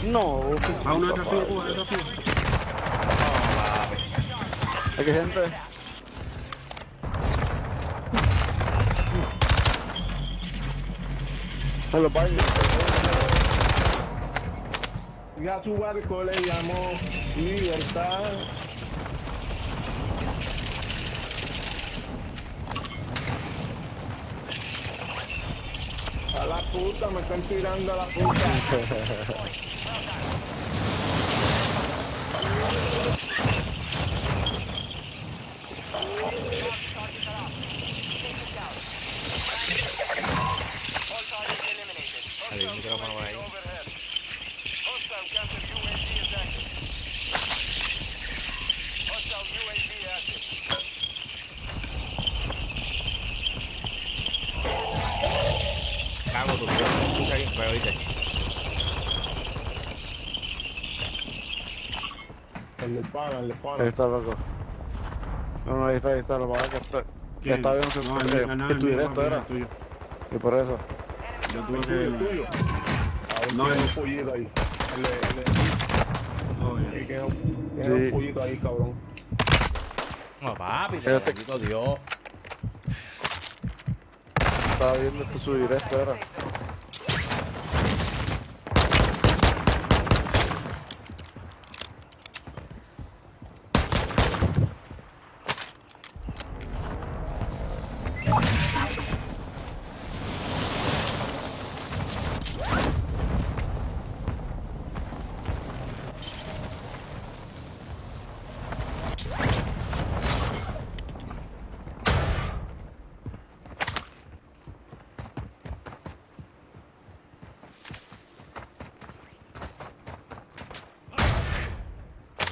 No, A uno de estos Cuba, de estos Cuba. hay que gente. En los baños. Ya su barco le llamó Libertad. A la puta, me están tirando a la puta. Hay un micrófono por ahí. Cago tu tío, se escucha bien feo, ¿viste? El Ahí pana. está, loco. No, ahí está, lo más que está. ¿Quién? Está bien, No, el tu mío, directo papi, era. el tuyo. Y por eso. Yo tuve Tuyo, que... tuyo. No, Tiene el... un pollito ahí. Oh, Sí, ya. tiene Sí. un pollito ahí, cabrón. No, papi, Fíjate. bendito Dios. Estaba viendo su directo era.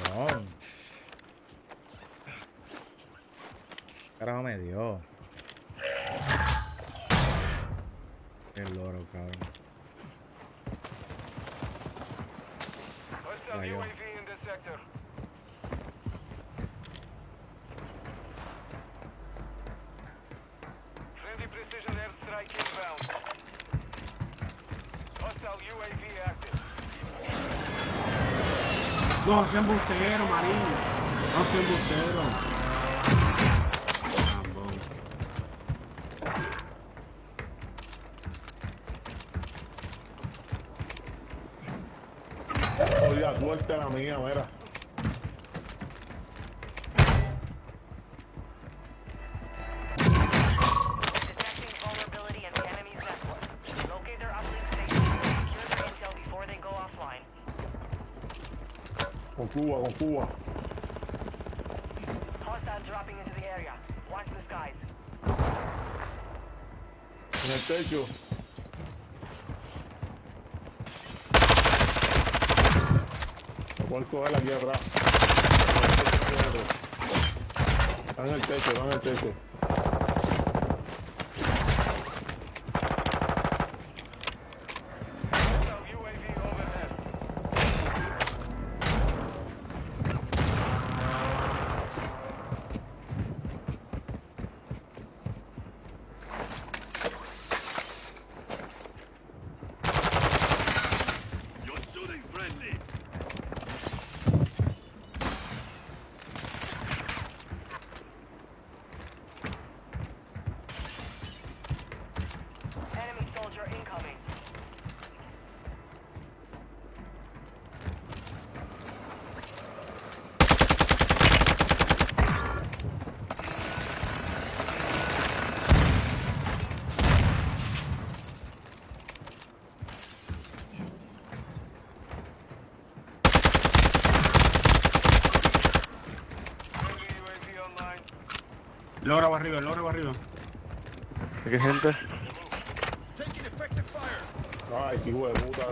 Cabrón. Carajo me dio. Qué loro, cabrón. Cayó. No, sean embustero, marín. No sean embustero. Lambón. Oye, suerte la mía, mira. Detecting vulnerability in the enemy's network. Locate their uplink station and secure their intel before they go offline. Con Cuba. Hostiles dropping into the area. Watch the skies. En el techo. Lo puedo coger aquí atrás. Está en el techo. Enemy soldier incoming. Logra arriba, logra arriba. Hay que gente. Ay, qué hijo de puta.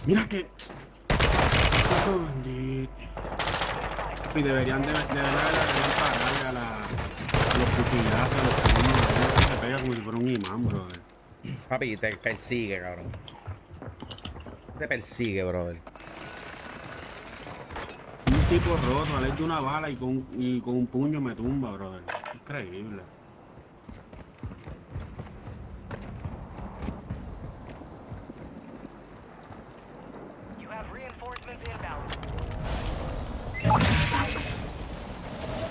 Mira que... Oh, bendito. Y deberían de verdad pararle a los putilazos, a los puños, se pega como si fuera un imán, brother. Papi, te persigue, cabrón. Te persigue, brother. tipo roto, a ley de una bala y con un puño me tumba, brother. Increíble. You have reinforcements inbound.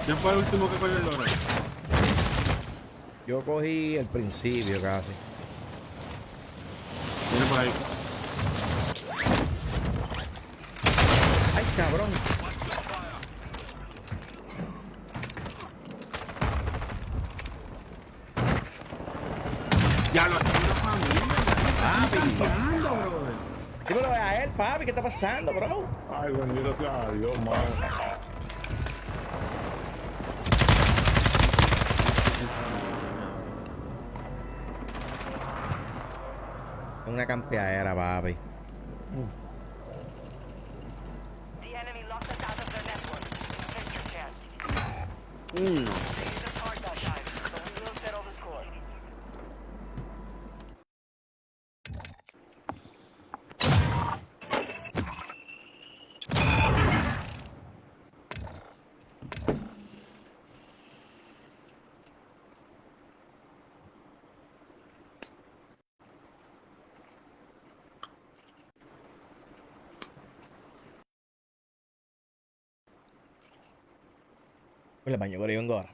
¿Quién fue el último que cogió el loro? Yo cogí el principio casi. Viene por ahí. ¡Ay, cabrón! Ya lo hacemos una familia. Papi. Campeando, brother. Dímelo a él, papi. ¿Qué está pasando, bro? Ay, bendito sea Dios, mano. Una campeadera, papi. The enemy locked us out of their network. Take your chance. Mm. They hit us hard that time, but we will settle the score. Pues el baño por ahí vengo ahora.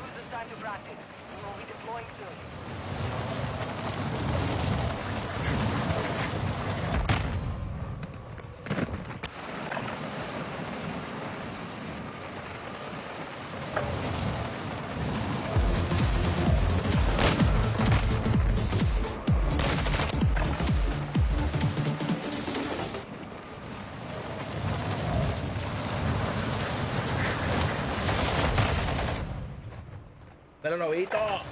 Use this time to practice. We will be deploying soon. Dale, novito.